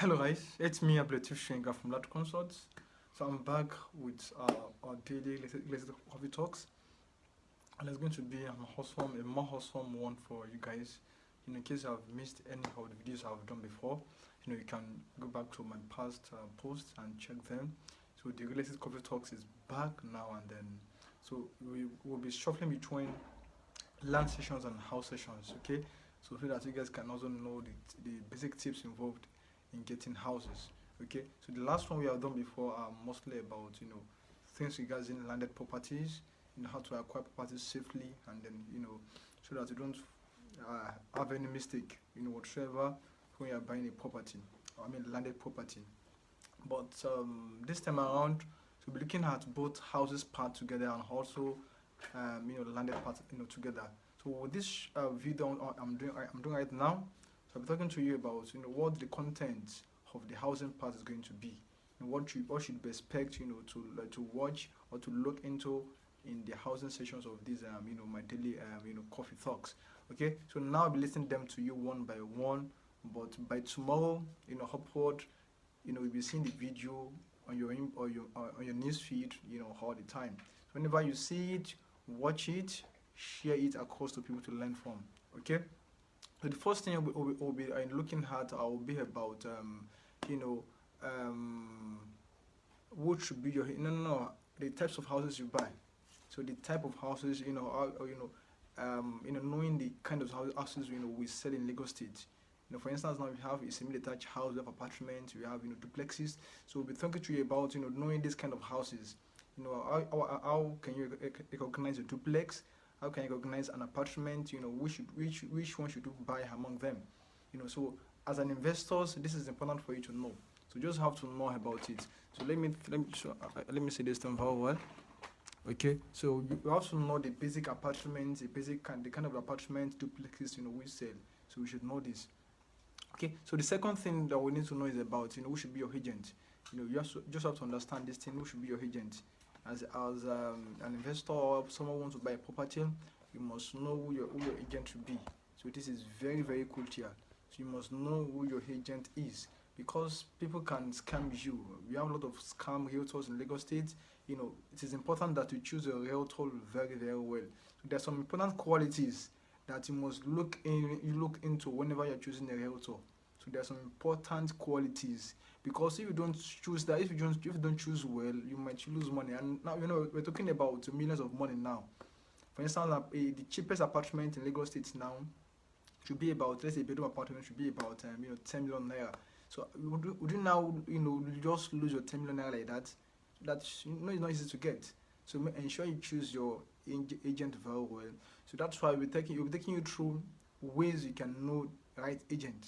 Hello guys, it's me AbdulLateef from Lat Consults. So I'm back with our daily latest coffee talks, and it's going to be a more wholesome one for you guys. In case you have missed any of the videos I've done before, you can go back to my past posts and check them. So the latest coffee talks is back now and then. So we will be shuffling between land sessions and house sessions. Okay, so that you guys can also know the basic tips involved in getting houses. Okay, so the last one we have done before are mostly about things regarding landed properties, how to acquire properties safely, and then so that you don't have any mistake whatsoever when you are buying a property. I mean landed property. But this time around, we'll be looking at both houses part together and also landed part together. So with this video I'm doing right now, so I'll be talking to you about what the content of the housing part is going to be, and what should be expect to watch or to look into in the housing sessions of these my daily coffee talks. Okay, so now I'll be listening them to you one by one, but by tomorrow upward you'll be seeing the video on your on your news feed all the time. So whenever you see it, watch it, share it across to people to learn from. Okay. So the first thing we'll be looking at will be about you know what should be your the types of houses you buy. So the type of houses knowing the kind of houses we sell in Lagos State. For instance, now we have a semi-detached house, we have apartments, we have duplexes. So we'll be talking to you about knowing these kind of houses. How can you recognize a duplex? How can you recognize an apartment? Which one should you buy among them? So as an investor, this is important for you to know. So you just have to know about it. So let me say this thing very well. Okay, so you have to know the basic apartments, the kind of apartment duplexes we sell. So we should know this. Okay, so the second thing that we need to know is about who should be your agent. You just have to understand this thing. Who should be your agent? As an investor or someone who wants to buy a property, you must know who your agent should be. So this is very, very crucial. So you must know who your agent is, because people can scam you. We have a lot of scam realtors in Lagos State. It is important that you choose a realtor very, very well. So there are some important qualities that you must look into whenever you're choosing a realtor. So there are some important qualities, because if you don't choose that, if you don't choose well, you might lose money. And now we're talking about millions of money now. For instance, the cheapest apartment in Lagos State now should be about, let's say, a bedroom apartment should be about 10 million naira. So would you now just lose your 10 million naira like that? That's it's not easy to get. So ensure you choose your agent very well. So that's why we'll be taking you through ways you can know right agent.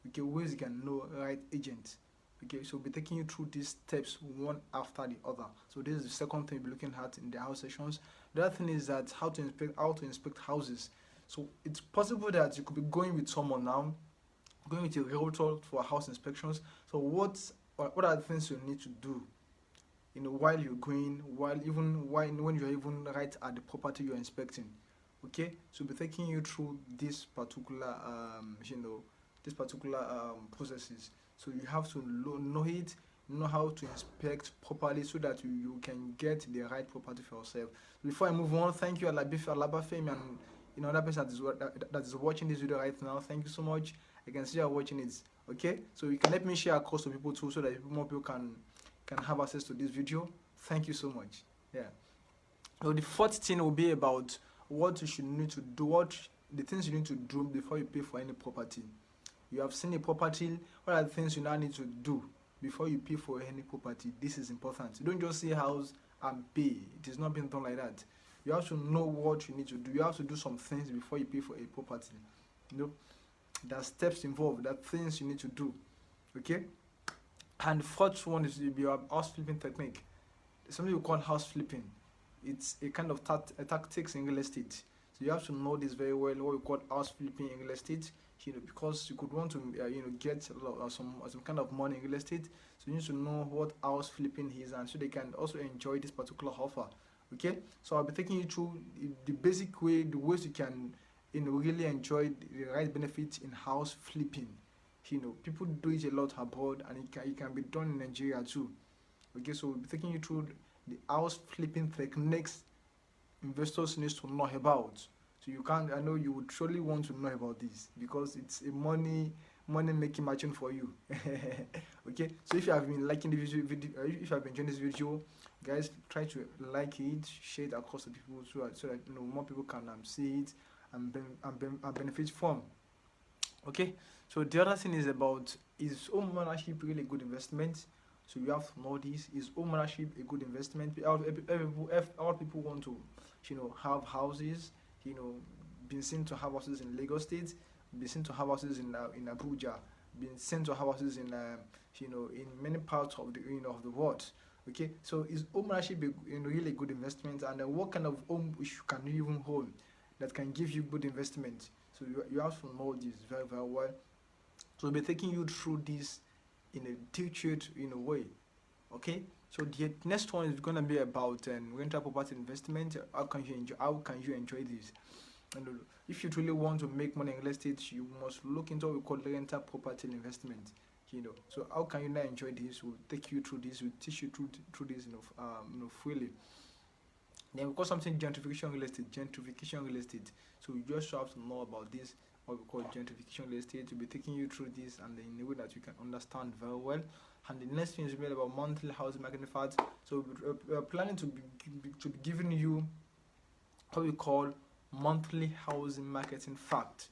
Okay, ways you can know right agent. Okay, so we'll be taking you through these steps one after the other. So this is the second thing we'll be looking at in the house sessions. The other thing is that how to inspect houses. So it's possible that you could be going with someone now, going with a realtor for house inspections. So what are the things you need to do? While you're going, when you're even right at the property you're inspecting. Okay, so we'll be taking you through this particular processes. So you have to know it, know how to inspect properly, so that you can get the right property for yourself. Before I move on, thank you Alabafem and other person that is watching this video right now. Thank you so much. I can see you are watching it. Okay, so you can let me share across to people too, so that more people can have access to this video. Thank you so much. Yeah. So the fourth thing will be about what you should need to do, the things you need to do before you pay for any property. You have seen a property, what are the things you now need to do before you pay for any property? This is important. You don't just see a house and pay. It is not being done like that. You have to know what you need to do. You have to do some things before you pay for a property. There are steps involved, there are things you need to do. Okay? And the fourth one is your house flipping technique. Something we call house flipping. It's a kind of tactics in real estate. So you have to know this very well, what we call house flipping in real estate. Because you could want to get some kind of money in real estate. So you need to know what house flipping is, and so they can also enjoy this particular offer. Okay, so I'll be taking you through the basic way, the ways you can really enjoy the right benefits in house flipping. people do it a lot abroad, and it can be done in Nigeria too. Okay, so we'll be taking you through the house flipping techniques investors need to know about. So you can't. I know you would surely want to know about this because it's a money making machine for you. Okay, so if you have been liking the if you have been enjoying this video, guys, try to like it, share it across the people so that more people can see it and benefit from. Okay, so the other thing is about, is home ownership really a good investment? So you have to know this: is home ownership a good investment? All people want to have houses, you know been seen to have houses in Lagos State, been seen to have houses in Abuja, been seen to have houses in many parts of the world. Okay, so is home ownership really a good investment? And what kind of home can you even hold that can give you good investment? So you have to know this very, very well. So we'll be taking you through this in a detailed way. Okay, so the next one is going to be about rental property investment. How can you enjoy this? And if you truly want to make money in real estate, you must look into what we call rental property investment. So how can you not enjoy this? We'll take you through this. We'll teach you through this freely. Then we call something gentrification real estate. Gentrification real estate. So you just have to know about this, what we call gentrification real estate. We'll be taking you through this and in a way that you can understand very well. And the next thing is really about monthly housing market facts. So we're planning to be giving you what we call monthly housing marketing fact.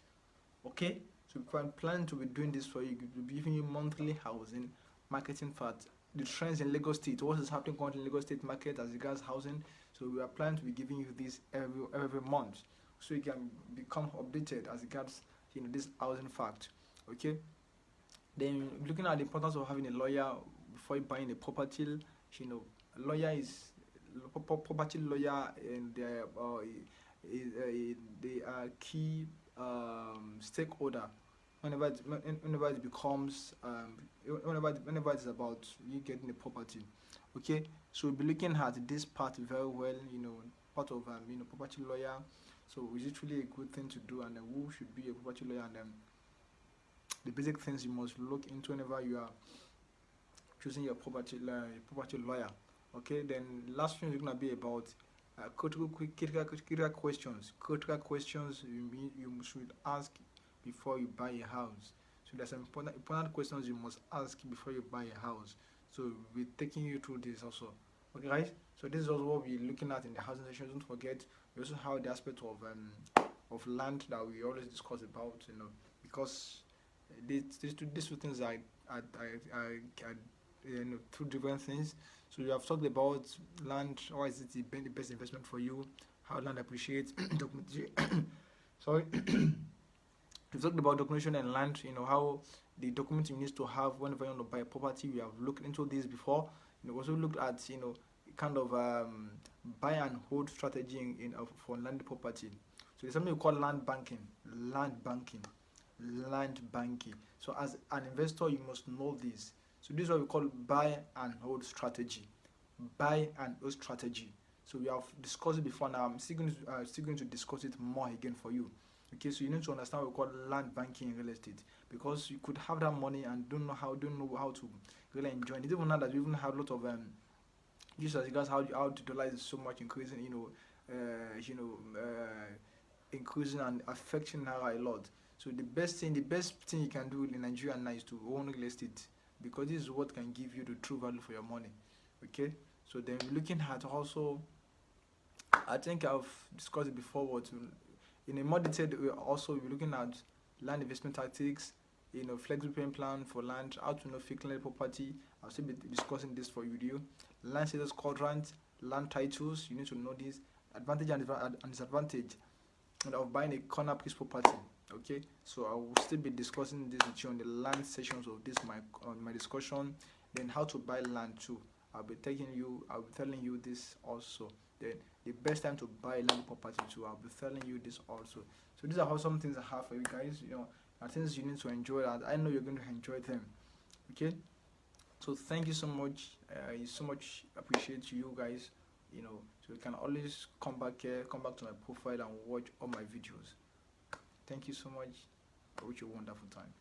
Okay, so we're planning to be doing this for you. We'll be giving you monthly housing marketing fact. The trends in Lagos State, what is happening currently in Lagos State market as regards housing. So we are planning to be giving you this every month, so you can become updated as regards this housing fact. Okay. Then looking at the importance of having a lawyer before buying a property. A lawyer is property lawyer, and they are key stakeholder whenever it becomes whenever it's about you getting a property. Okay, so we'll be looking at this part very well. Part of property lawyer. So is it really a good thing to do, and who should be a property lawyer, and the basic things you must look into whenever you are choosing your property lawyer. Okay, then last thing is going to be about critical questions. Critical questions you should ask before you buy a house. So there's some important questions you must ask before you buy a house. So we'll be taking you through this also. Okay, guys. So this is also what we're looking at in the housing section. Don't forget, we also have the aspect of land that we always discuss about. Because these two things are two different things. So we have talked about land. Why is it the best investment for you? How land appreciates. Sorry. We've talked about documentation and land. How the document you need to have whenever you want to buy a property. We have looked into this before. We also looked at kind of buy and hold strategy for land property. So there's something we call land banking. So as an investor, you must know this. So this is what we call buy and hold strategy. So we have discussed it before. Now I'm still going to discuss it more again for you. Okay, so you need to understand what we call land banking in real estate, because you could have that money and don't know how to really enjoy it. Even now that we even have a lot of just as regards how the dollar is so much increasing, increasing and affecting Naira a lot. So the best thing you can do in Nigeria now is to own real estate, because this is what can give you the true value for your money. Okay, so then looking at also, I think I've discussed it before, but in a more detailed way, also we're looking at land investment tactics, flexible payment plan for land, how to fix land property. I'll still be discussing this for you. Land status quadrant, land titles, you need to know this, advantage and disadvantage of buying a corner piece property. Okay, so I will still be discussing this with you on the land sessions of this my discussion. Then how to buy land too. I'll be telling you this also. Then the best time to buy land property too. I'll be telling you this also. So these are how some things I have for you guys. I think you need to enjoy that. I know you're going to enjoy them. Okay. So thank you so much. I so much appreciate you guys. So you can always come back to my profile and watch all my videos. Thank you so much. I wish you a wonderful time.